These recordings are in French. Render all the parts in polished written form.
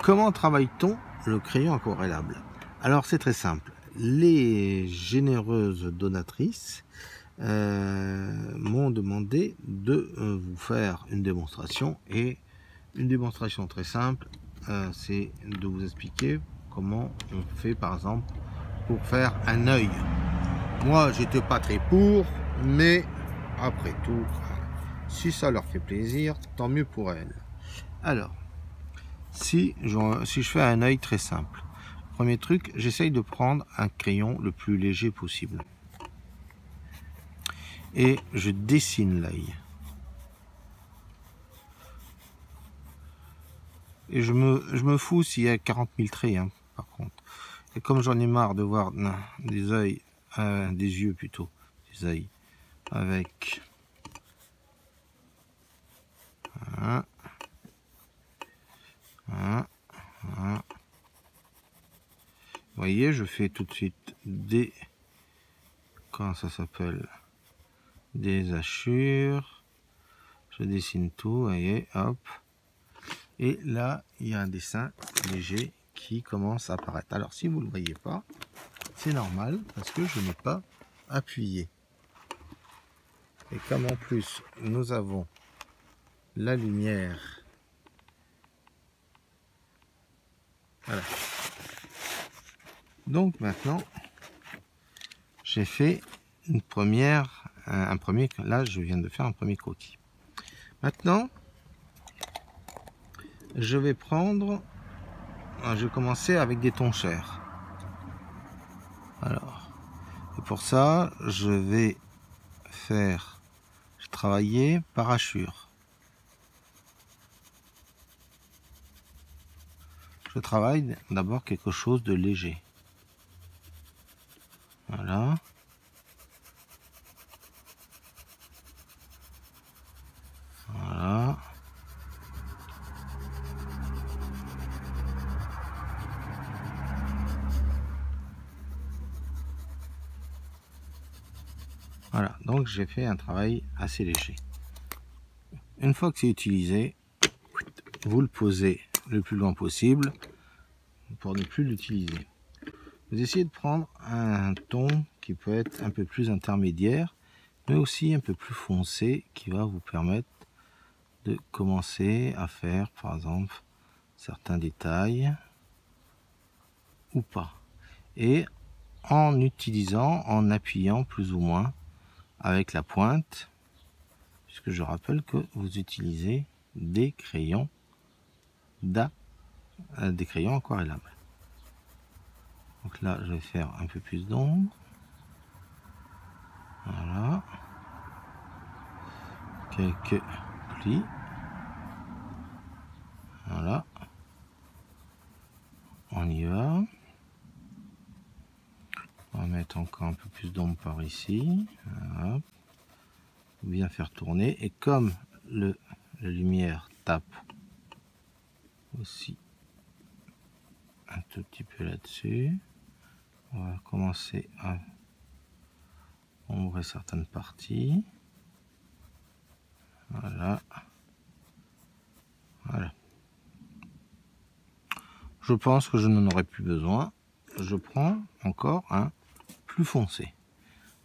Comment travaille-t-on le crayon aquarellable? Alors c'est très simple. Les généreuses donatrices m'ont demandé de vous faire une démonstration, et une démonstration très simple, c'est de vous expliquer comment on fait par exemple pour faire un œil. Moi j'étais pas très pour, mais après tout, si ça leur fait plaisir, tant mieux pour elles. Alors, si je fais un œil très simple, premier truc, j'essaye de prendre un crayon le plus léger possible. Et je dessine l'œil. Et je me fous s'il y a 40 000 traits, hein, par contre. Et comme j'en ai marre de voir des yeux plutôt, des yeux avec un, vous voyez, je fais tout de suite des, comment ça s'appelle, des hachures. Je dessine tout, vous voyez, hop. Et là, il y a un dessin léger qui commence à apparaître. Alors, si vous ne le voyez pas, c'est normal parce que je n'ai pas appuyé. Et comme en plus, nous avons la lumière. Voilà. Donc maintenant, j'ai fait un premier, là je viens de faire un premier croquis. Maintenant, je vais commencer avec des tons chers. Alors, et pour ça, je vais travailler par hachure. Je travaille d'abord quelque chose de léger. Voilà. Voilà. Voilà, donc j'ai fait un travail assez léger. Une fois que c'est utilisé, vous le posez le plus loin possible pour ne plus l'utiliser. Vous essayez de prendre un ton qui peut être un peu plus intermédiaire, mais aussi un peu plus foncé, qui va vous permettre de commencer à faire, par exemple, certains détails ou pas. Et en appuyant plus ou moins avec la pointe, puisque je rappelle que vous utilisez des crayons aquarellables. Donc là, je vais faire un peu plus d'ombre. Voilà. Quelques plis. Voilà. On y va. On va mettre encore un peu plus d'ombre par ici. Voilà. Bien faire tourner. Et comme la lumière tape aussi un tout petit peu là-dessus, on va commencer à ombrer certaines parties. Voilà. Voilà. Je pense que je n'en aurai plus besoin. Je prends encore un plus foncé.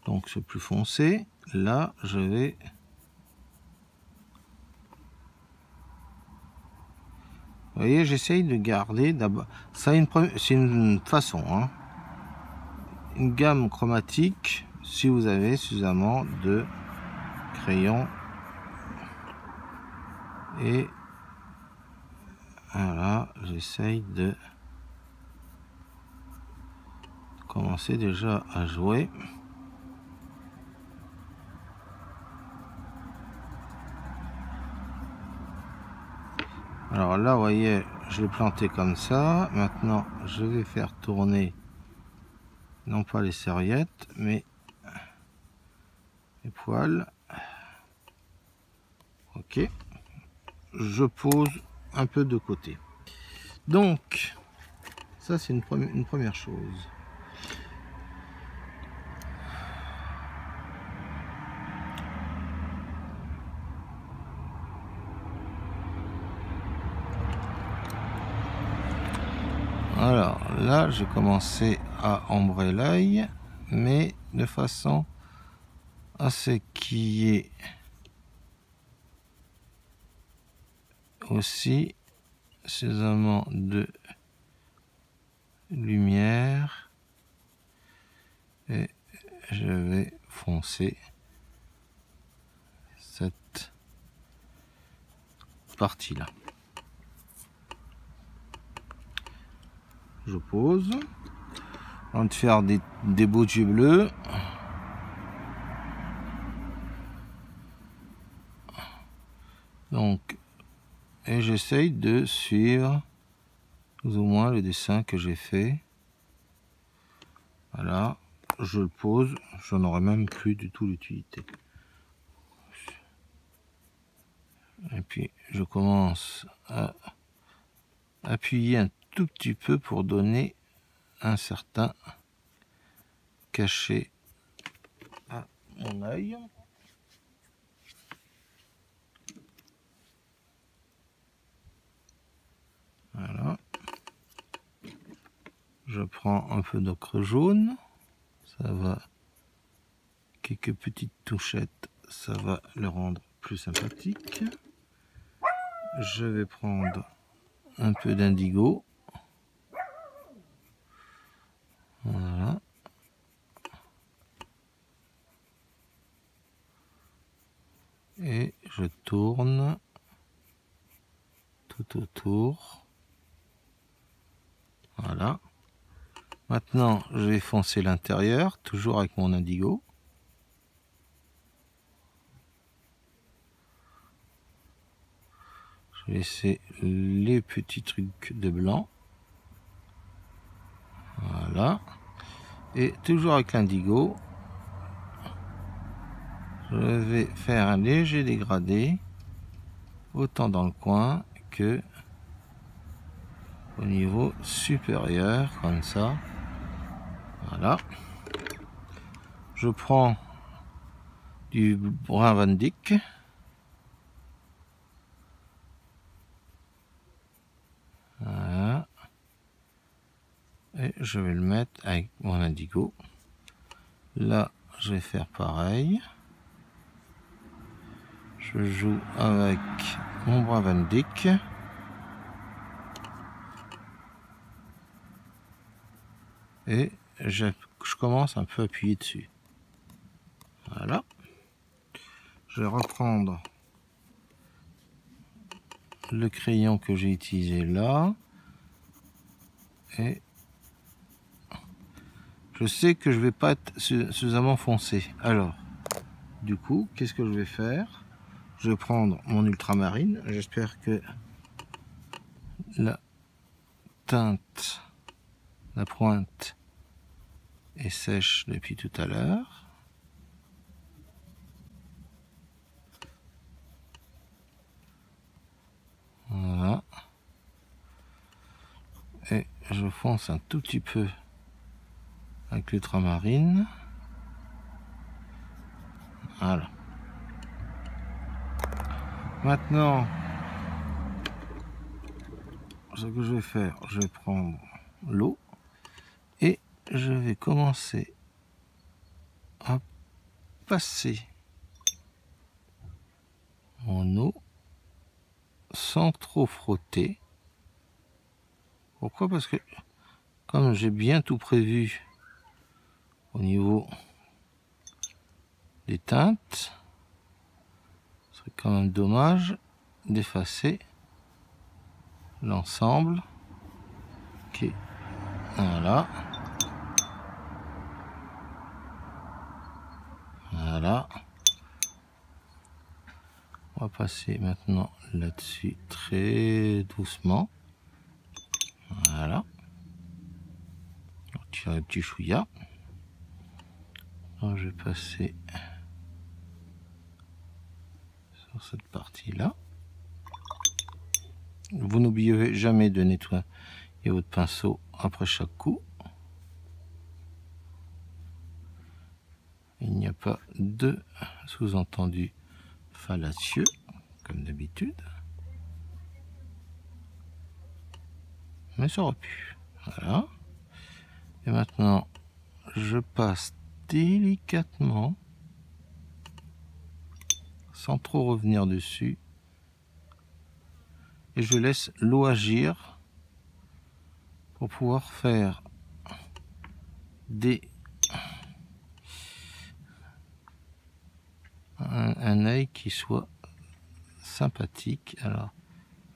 Donc ce plus foncé, là, je vais... Vous voyez, j'essaye de garder d'abord... Ça, c'est une façon, hein. Une gamme chromatique, si vous avez suffisamment de crayons. Et voilà, j'essaye de commencer déjà à jouer. Alors là, vous voyez, je l'ai planté comme ça. Maintenant, je vais faire tourner, non pas les serviettes, mais les poils. Ok. Je pose un peu de côté. Donc, ça c'est une première chose. là, j'ai commencé à ombrer l'œil, mais de façon à ce qu'il y ait aussi suffisamment de lumière, et je vais foncer cette partie là. Je pose avant de faire des beaux yeux bleus. Donc, et j'essaye de suivre plus ou moins le dessin que j'ai fait. Voilà, je le pose, je n'aurai même plus du tout l'utilité. Et puis je commence à appuyer un tout petit peu pour donner un certain cachet à mon œil. Voilà. Je prends un peu d'ocre jaune, ça va, quelques petites touchettes, ça va le rendre plus sympathique. Je vais prendre un peu d'indigo. Voilà. Et je tourne tout autour. Voilà. Maintenant, je vais foncer l'intérieur, toujours avec mon indigo. Je vais laisser les petits trucs de blanc. Voilà. Et toujours avec l'indigo, je vais faire un léger dégradé, autant dans le coin que au niveau supérieur, comme ça. Voilà. Je prends du brun Van Dyck. Voilà. Et je vais le mettre avec mon indigo. Là, je vais faire pareil. Je joue avec mon brun Van Dyck. Et je commence un peu à appuyer dessus. Voilà. Je vais reprendre le crayon que j'ai utilisé là. Et je sais que je vais pas être suffisamment foncé. Alors, du coup, qu'est-ce que je vais faire? Je vais prendre mon ultramarine. J'espère que la teinte, la pointe est sèche depuis tout à l'heure. Voilà. Et je fonce un tout petit peu avec l'ultramarine. Voilà. Maintenant, ce que je vais faire, je vais prendre l'eau et je vais commencer à passer mon eau sans trop frotter. Pourquoi? Parce que comme j'ai bien tout prévu au niveau des teintes, ce serait quand même dommage d'effacer l'ensemble. Ok, voilà. Voilà. On va passer maintenant là-dessus très doucement. Voilà. On tire le petit chouïa. Alors, je vais passer sur cette partie-là. Vous n'oubliez jamais de nettoyer votre pinceau après chaque coup. Il n'y a pas de sous-entendu fallacieux, comme d'habitude. Mais ça aurait pu. Voilà. Et maintenant, je passe délicatement, sans trop revenir dessus, et je laisse l'eau agir pour pouvoir faire un œil qui soit sympathique. Alors,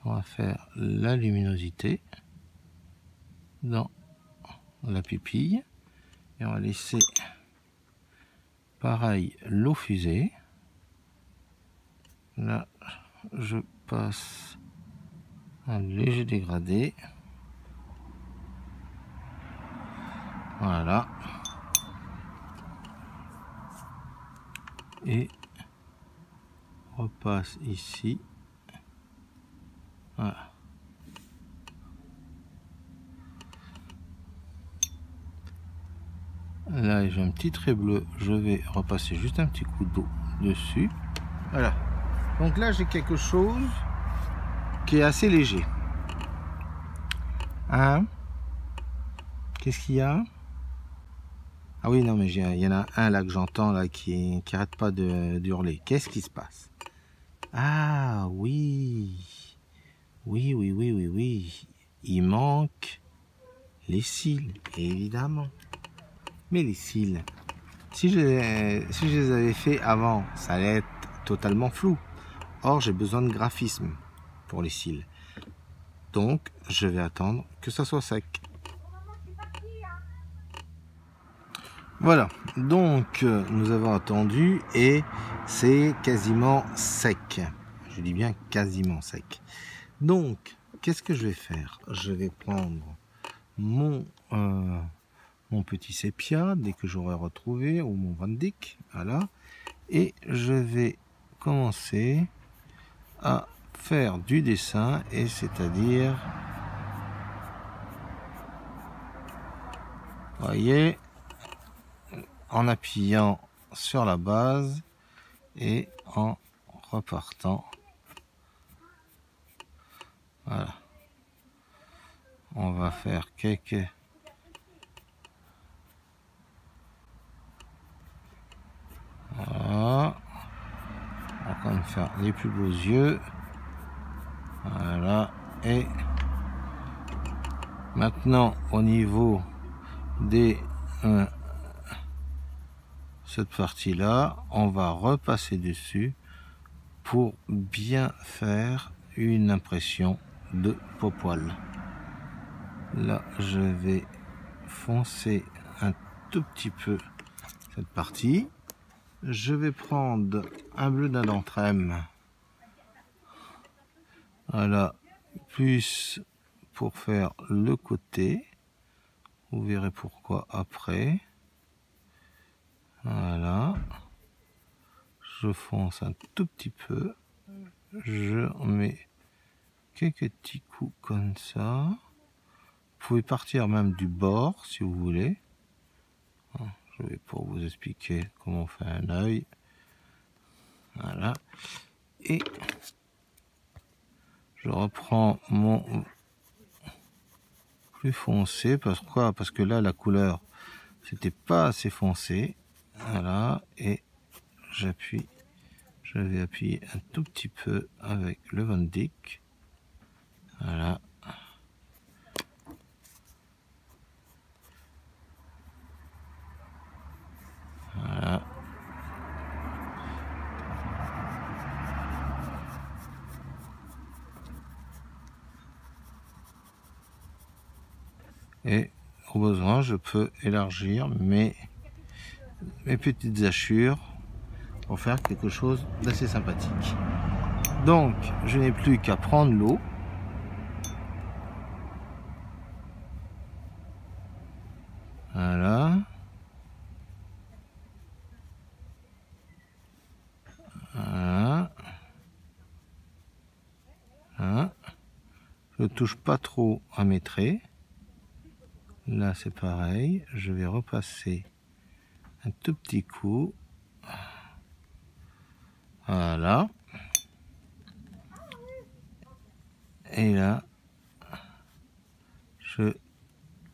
on va faire la luminosité dans la pupille et on va laisser pareil l'eau fuser. Là, je passe un léger dégradé. Voilà. Et repasse ici. Voilà. Là, j'ai un petit trait bleu. Je vais repasser juste un petit coup d'eau dessus. Voilà. Donc là, j'ai quelque chose qui est assez léger. Hein? Qu'est-ce qu'il y a? Ah oui, non, mais il y en a un là que j'entends là qui arrête pas d'hurler. Qu'est-ce qui se passe? Ah oui. Oui, oui, oui, oui, oui. Il manque les cils, évidemment. Mais les cils, si je les avais fait avant, ça allait être totalement flou. Or, j'ai besoin de graphisme pour les cils. Donc, je vais attendre que ça soit sec. Voilà, donc nous avons attendu et c'est quasiment sec. Je dis bien quasiment sec. Donc, qu'est-ce que je vais faire? Je vais prendre mon petit sépia dès que j'aurai retrouvé, ou mon Van Dyck, voilà, et je vais commencer à faire du dessin, et c'est-à-dire, voyez, en appuyant sur la base et en repartant. Voilà. On va faire quelques... Voilà. On va quand même faire les plus beaux yeux. Voilà. Et maintenant, au niveau des... cette partie-là, on va repasser dessus pour bien faire une impression de poil. Là, je vais foncer un tout petit peu cette partie. Je vais prendre un bleu d'Adentrem. Voilà, plus pour faire le côté. Vous verrez pourquoi après. Voilà. Je fonce un tout petit peu. Je mets quelques petits coups comme ça. Vous pouvez partir même du bord si vous voulez. Je vais pour vous expliquer comment on fait un œil. Voilà. Et je reprends mon plus foncé. Pourquoi? Parce que là, la couleur, c'était pas assez foncé. Voilà. Et j'appuie. Je vais appuyer un tout petit peu avec le Van Dyck. Voilà. Voilà. Et au besoin, je peux élargir mes petites hachures pour faire quelque chose d'assez sympathique. Donc, je n'ai plus qu'à prendre l'eau. Voilà. Voilà. Voilà. Je ne touche pas trop à mes traits. Là, c'est pareil. Je vais repasser un tout petit coup. Voilà. Et là, je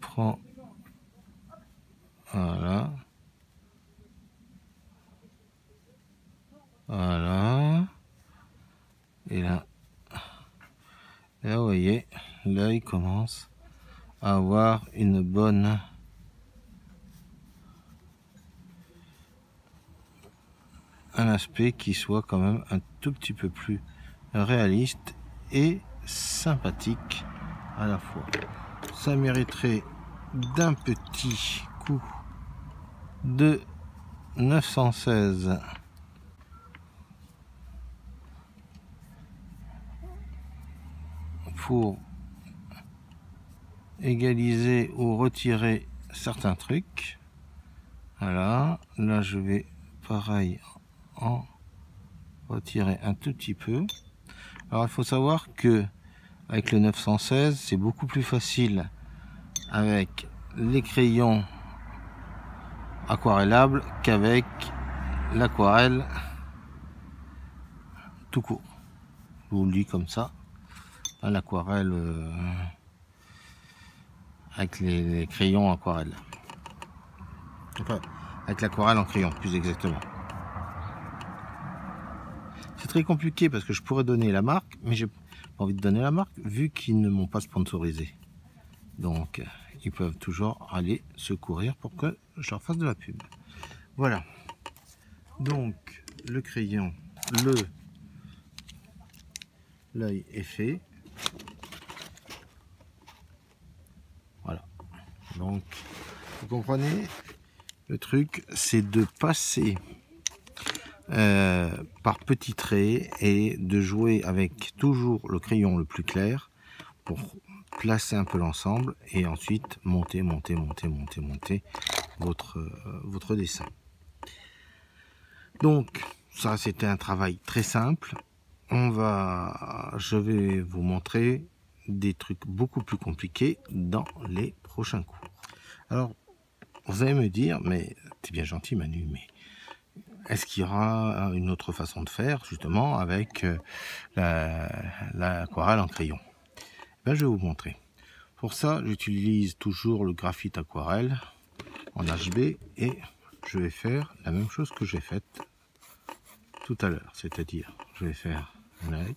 prends Voilà. Voilà. Et là, vous voyez, l'œil commence à avoir une bonne un aspect qui soit quand même un tout petit peu plus réaliste et sympathique à la fois. Ça mériterait d'un petit coup de 916 pour égaliser ou retirer certains trucs. Voilà, là je vais pareil en retirer un tout petit peu. Alors il faut savoir que avec le 916 c'est beaucoup plus facile avec les crayons aquarellables qu'avec l'aquarelle tout court. Je vous le dis comme ça. L'aquarelle avec les crayons aquarelle. Enfin, avec l'aquarelle en crayon, plus exactement. C'est très compliqué parce que je pourrais donner la marque, mais j'ai pas envie de donner la marque vu qu'ils ne m'ont pas sponsorisé. Donc, ils peuvent toujours aller secourir pour que je leur fasse de la pub. Voilà. Donc, le crayon, l'œil est fait. Voilà. Donc, vous comprenez, le truc, c'est de passer par petits traits et de jouer avec toujours le crayon le plus clair pour placer un peu l'ensemble et ensuite monter votre dessin. Donc ça c'était un travail très simple. Je vais vous montrer des trucs beaucoup plus compliqués dans les prochains cours. Alors vous allez me dire, mais t'es bien gentil Manu, mais est-ce qu'il y aura une autre façon de faire justement avec l'aquarelle en crayon? Ben, je vais vous montrer. Pour ça, j'utilise toujours le graphite aquarelle en HB et je vais faire la même chose que j'ai faite tout à l'heure. C'est-à-dire, je vais faire un œil.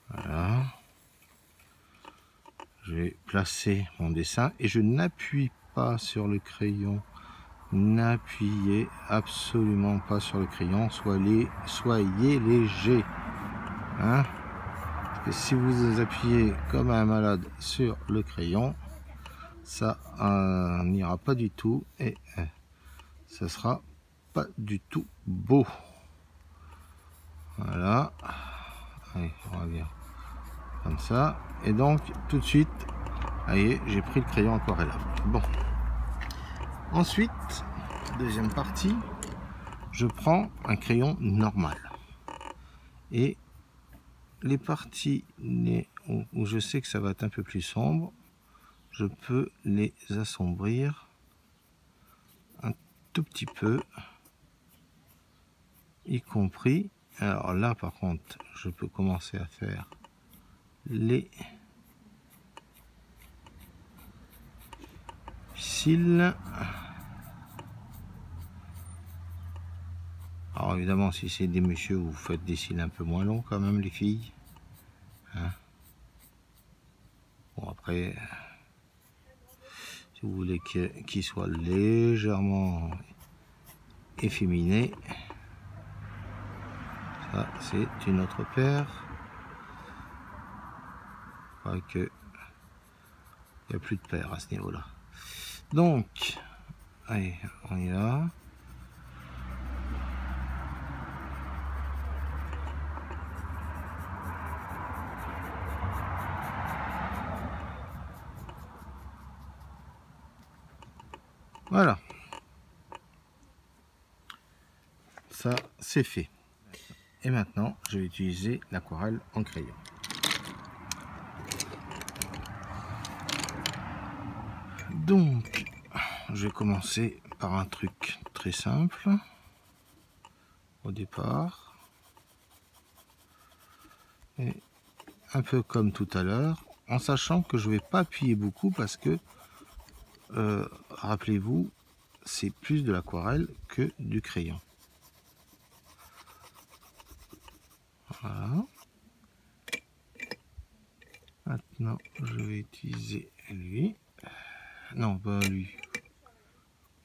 Voilà. Je vais placer mon dessin et je n'appuie pas sur le crayon. N'appuyez absolument pas sur le crayon. Soyez léger. Hein? Et si vous appuyez comme un malade sur le crayon, ça n'ira pas du tout et ça sera pas du tout beau. Voilà. Allez, on revient comme ça. Et donc, tout de suite, voyez, j'ai pris le crayon aquarellable. Bon. Ensuite, deuxième partie, je prends un crayon normal. Et les parties où je sais que ça va être un peu plus sombre, je peux les assombrir un tout petit peu, y compris, alors là par contre, je peux commencer à faire les cils. Alors évidemment, si c'est des messieurs, vous faites des cils un peu moins longs quand même, les filles. Hein? Bon après, si vous voulez qu'ils soient légèrement efféminés, ça c'est une autre paire. Je crois que il n'y a plus de paire à ce niveau-là. Donc, allez, on y va. Voilà. Ça, c'est fait. Et maintenant, je vais utiliser l'aquarelle en crayon. Donc, je vais commencer par un truc très simple. Au départ. Et un peu comme tout à l'heure. En sachant que je ne vais pas appuyer beaucoup parce que rappelez-vous, c'est plus de l'aquarelle que du crayon. Voilà. Maintenant, je vais utiliser lui. Non, pas lui.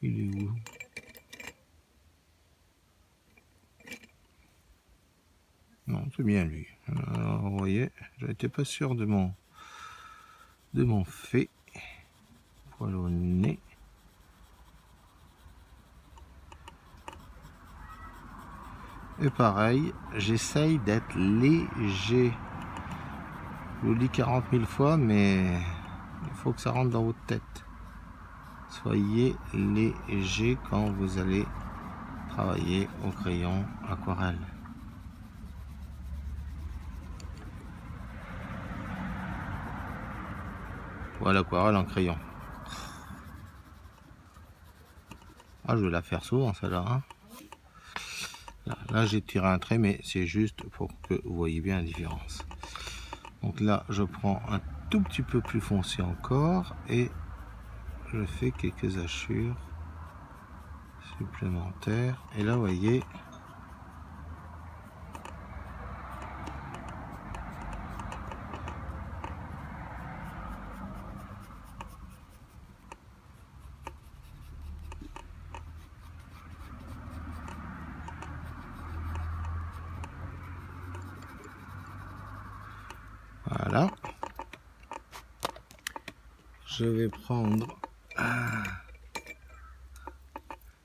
Il est où? Non, c'est bien lui. Alors, vous voyez, je n'étais pas sûr de mon fait. Poil au nez. Et pareil, j'essaye d'être léger. Je vous le dis 40 000 fois, mais il faut que ça rentre dans votre tête. Soyez léger quand vous allez travailler au crayon aquarelle. Voilà, l'aquarelle en crayon. Ah, je vais la faire souvent, celle-là. Hein. Là, j'ai tiré un trait, mais c'est juste pour que vous voyez bien la différence. Donc là, je prends un tout petit peu plus foncé encore et je fais quelques hachures supplémentaires. Et là, vous voyez, voilà. Je vais prendre... Ah,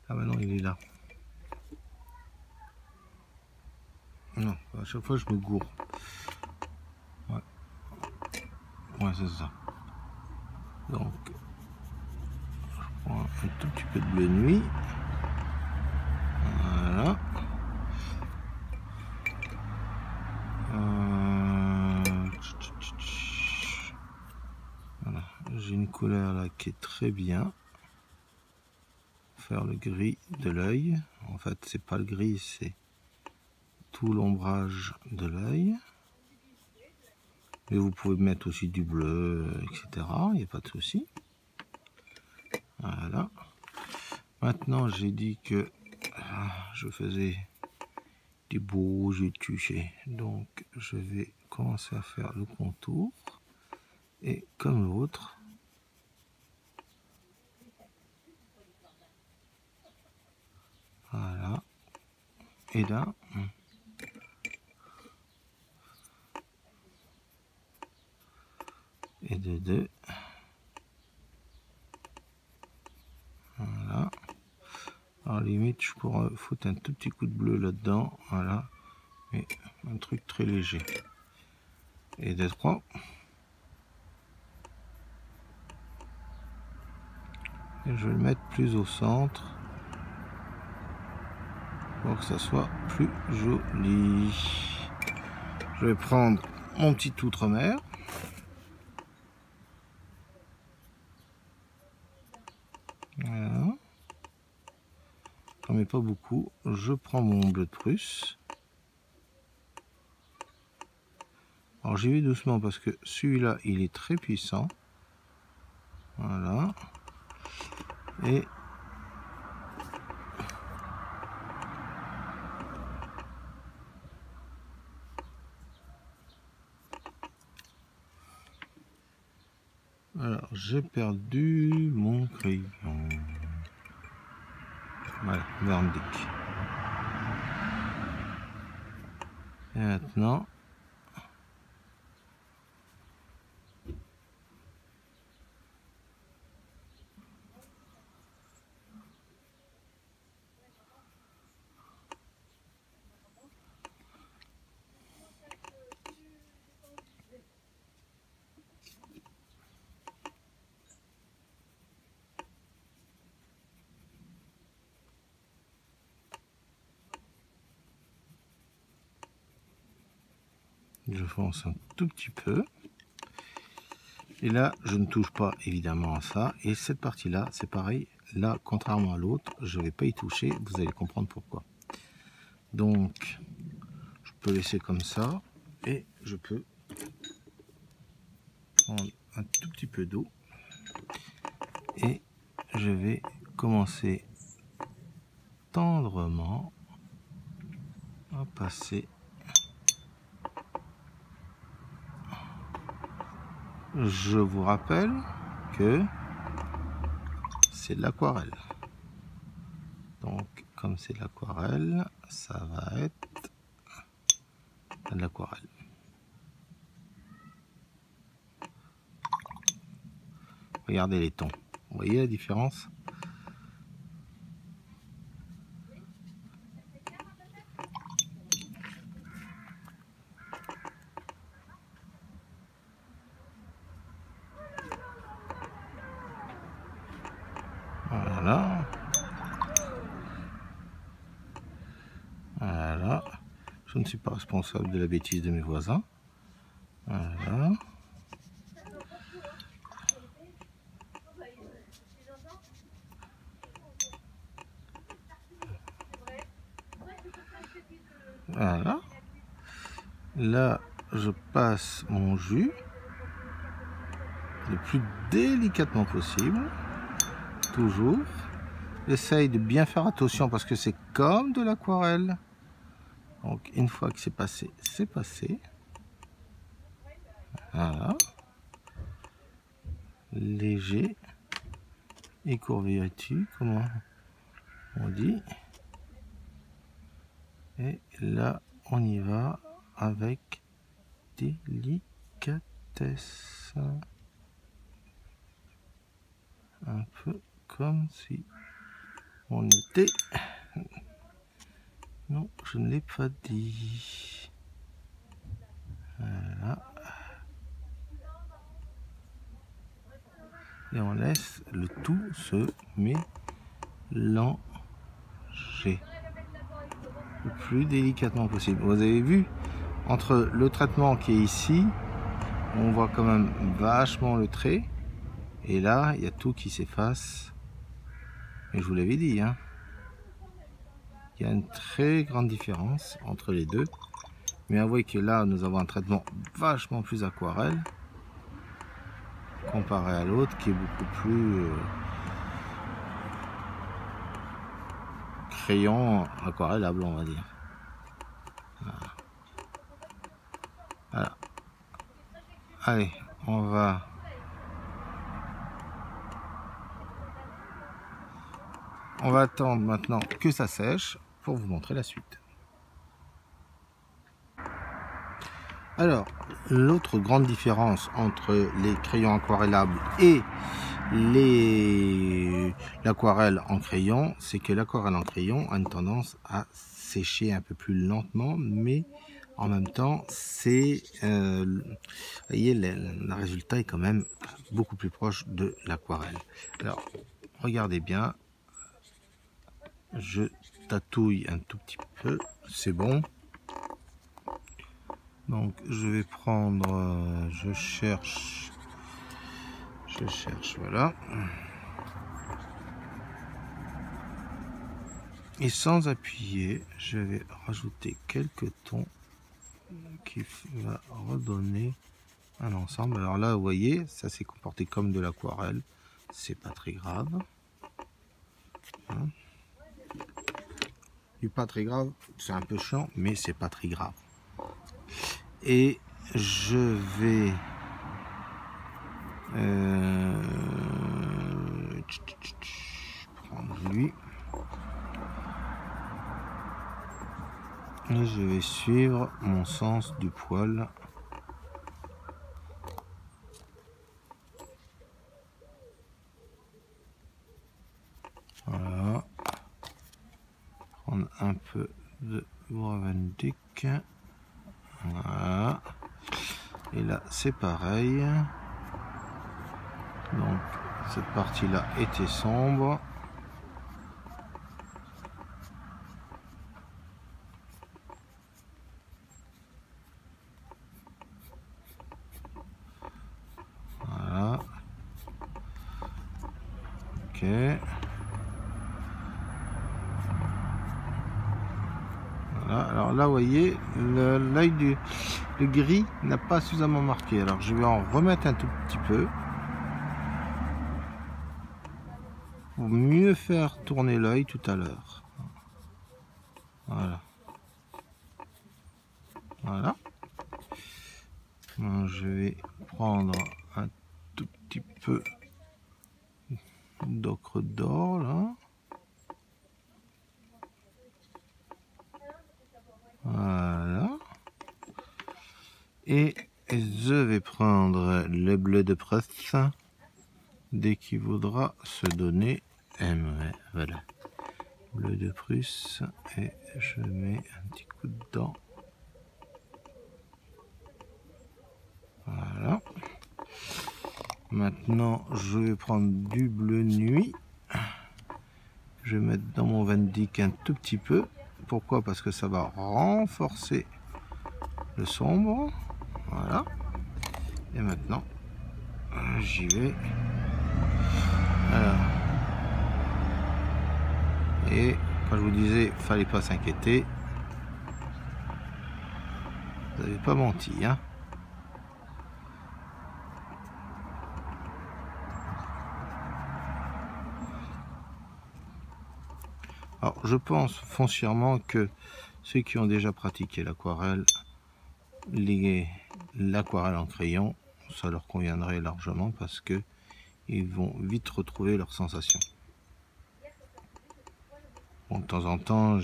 maintenant il est là. Non, à chaque fois je me gourre. Ouais, ouais, c'est ça. Donc, je prends un tout petit peu de bleu nuit. Voilà. Voilà. J'ai une couleur là qui est très bien. Faire le gris de l'œil. En fait, c'est pas le gris, c'est tout l'ombrage de l'œil. Et vous pouvez mettre aussi du bleu, etc. Il n'y a pas de souci. Voilà. Maintenant, j'ai dit que je faisais des beaux jeux de toucher. Donc, je vais commencer à faire le contour. Et comme l'autre, voilà. Et là, et de deux. Voilà. Alors limite, je pourrais foutre un tout petit coup de bleu là-dedans. Voilà. Mais un truc très léger. Et de trois. Et je vais le mettre plus au centre. Pour que ça soit plus joli. Je vais prendre mon petit outre-mer. Voilà. J'en mets pas beaucoup. Je prends mon bleu de Prusse. Alors j'y vais doucement parce que celui-là, il est très puissant. Voilà. Et alors j'ai perdu mon crayon. Voilà, Verndic. Et maintenant, je fonce un tout petit peu. Et là, je ne touche pas évidemment à ça. Et cette partie-là, c'est pareil. Là, contrairement à l'autre, je ne vais pas y toucher. Vous allez comprendre pourquoi. Donc, je peux laisser comme ça. Et je peux prendre un tout petit peu d'eau. Et je vais commencer tendrement à passer. Je vous rappelle que c'est de l'aquarelle. Donc, comme c'est de l'aquarelle, ça va être de l'aquarelle. Regardez les tons. Vous voyez la différence? Voilà. Voilà. Je ne suis pas responsable de la bêtise de mes voisins. Voilà. Voilà. Là, je passe mon jus le plus délicatement possible. Toujours. J'essaye de bien faire attention parce que c'est comme de l'aquarelle. Donc, une fois que c'est passé, c'est passé. Voilà. Léger et court-vertu, comment on dit. Et là, on y va avec délicatesse. Un peu comme si on était... Non, je ne l'ai pas dit. Voilà. Et on laisse le tout se mélanger le plus délicatement possible. Vous avez vu, entre le traitement qui est ici, on voit quand même vachement le trait. Et là, il y a tout qui s'efface. Et je vous l'avais dit, hein. Il y a une très grande différence entre les deux. Mais avouez que là, nous avons un traitement vachement plus aquarelle comparé à l'autre qui est beaucoup plus crayon aquarellable, on va dire. Voilà. Voilà. Allez, on va attendre maintenant que ça sèche pour vous montrer la suite. Alors, l'autre grande différence entre les crayons aquarellables et l'aquarelle en crayon, c'est que l'aquarelle en crayon a une tendance à sécher un peu plus lentement, mais en même temps, c'est, vous voyez, le résultat est quand même beaucoup plus proche de l'aquarelle. Alors, regardez bien, je tatouille un tout petit peu, c'est bon. Donc je vais prendre, je cherche, voilà. Et sans appuyer, je vais rajouter quelques tons qui va redonner un ensemble. Alors là, vous voyez, ça s'est comporté comme de l'aquarelle, c'est pas très grave. Hein. C'est pas très grave, c'est un peu chiant, mais c'est pas très grave. Et je vais prendre lui et je vais suivre mon sens du poil. Voilà. Prendre un peu de Gravendic. Voilà. Et là, c'est pareil. Donc, cette partie-là était sombre. Voilà. Ok. Voilà. Alors là, vous voyez, l'œil du gris n'a pas suffisamment marqué. Alors, je vais en remettre un tout petit peu. pour mieux faire tourner l'œil tout à l'heure. Voilà. Voilà. Donc, je vais prendre un tout petit peu d'ocre d'or là. Voilà. Et je vais prendre le bleu de Prusse dès qu'il voudra se donner. Voilà. Bleu de Prusse. Et je mets un petit coup dedans. Voilà. Maintenant, je vais prendre du bleu nuit. Je vais mettre dans mon Van Dyck un tout petit peu. Pourquoi? Parce que ça va renforcer le sombre. Voilà. Et maintenant, j'y vais. Alors. Et quand je vous disais, fallait pas s'inquiéter. Vous n'avez pas menti, hein. Alors, je pense foncièrement que ceux qui ont déjà pratiqué l'aquarelle, l'aquarelle en crayon, ça leur conviendrait largement parce que ils vont vite retrouver leurs sensations. Bon, de temps en temps,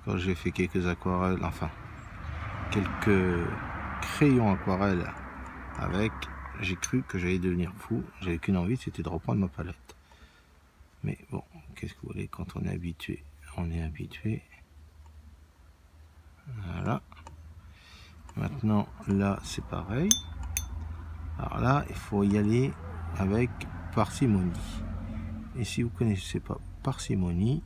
quand j'ai fait quelques aquarelles, enfin quelques crayons aquarelles avec, j'ai cru que j'allais devenir fou. J'avais qu'une envie, c'était de reprendre ma palette. Mais bon, qu'est-ce que vous voulez, quand on est habitué, on est habitué. Voilà. Maintenant, là, c'est pareil. Alors là, il faut y aller avec parcimonie. Et si vous ne connaissez pas parcimonie,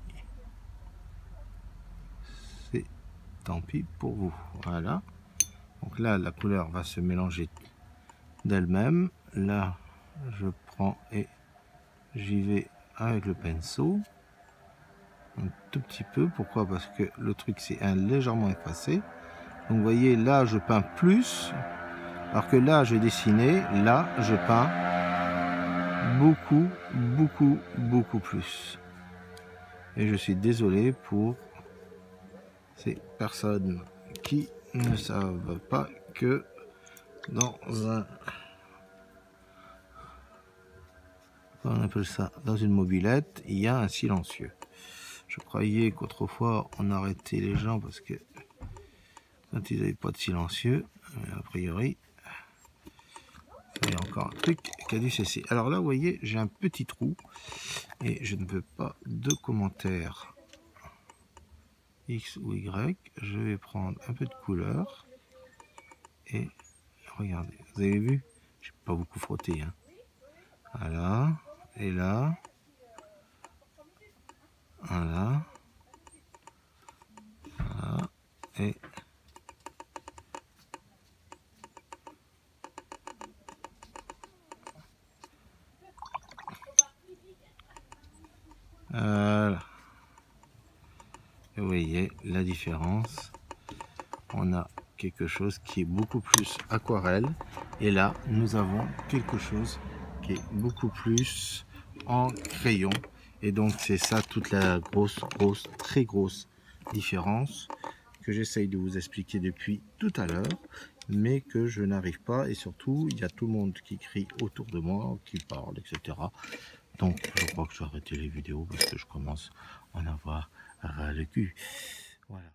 c'est tant pis pour vous. Voilà. Donc là, la couleur va se mélanger d'elle-même. Là, je prends et j'y vais avec le pinceau. Un tout petit peu. Pourquoi? Parce que le truc, c'est légèrement effacé. Donc vous voyez, là, je peins plus. Alors que là, je dessinais. Là, je peins beaucoup plus. Et je suis désolé pour ces personnes qui ne savent pas que dans on appelle ça, dans une mobilette, il y a un silencieux. Je croyais qu'autrefois on arrêtait les gens parce que quand ils n'avaient pas de silencieux, mais a priori il y a encore un truc qui a dû cesser. Alors là, vous voyez, j'ai un petit trou et je ne veux pas de commentaires X ou Y. Je vais prendre un peu de couleur et regardez, vous avez vu, j'ai pas beaucoup frotté, hein. Voilà, et là, voilà, voilà, et voilà. Et vous voyez la différence. On a quelque chose qui est beaucoup plus aquarelle. Et là, nous avons quelque chose qui est beaucoup plus en crayon. Et donc, c'est ça toute la très grosse différence que j'essaye de vous expliquer depuis tout à l'heure, mais que je n'arrive pas. Et surtout, il y a tout le monde qui crie autour de moi, qui parle, etc. Donc, je crois que je vais arrêter les vidéos parce que je commence à en avoir ras le cul. Voilà.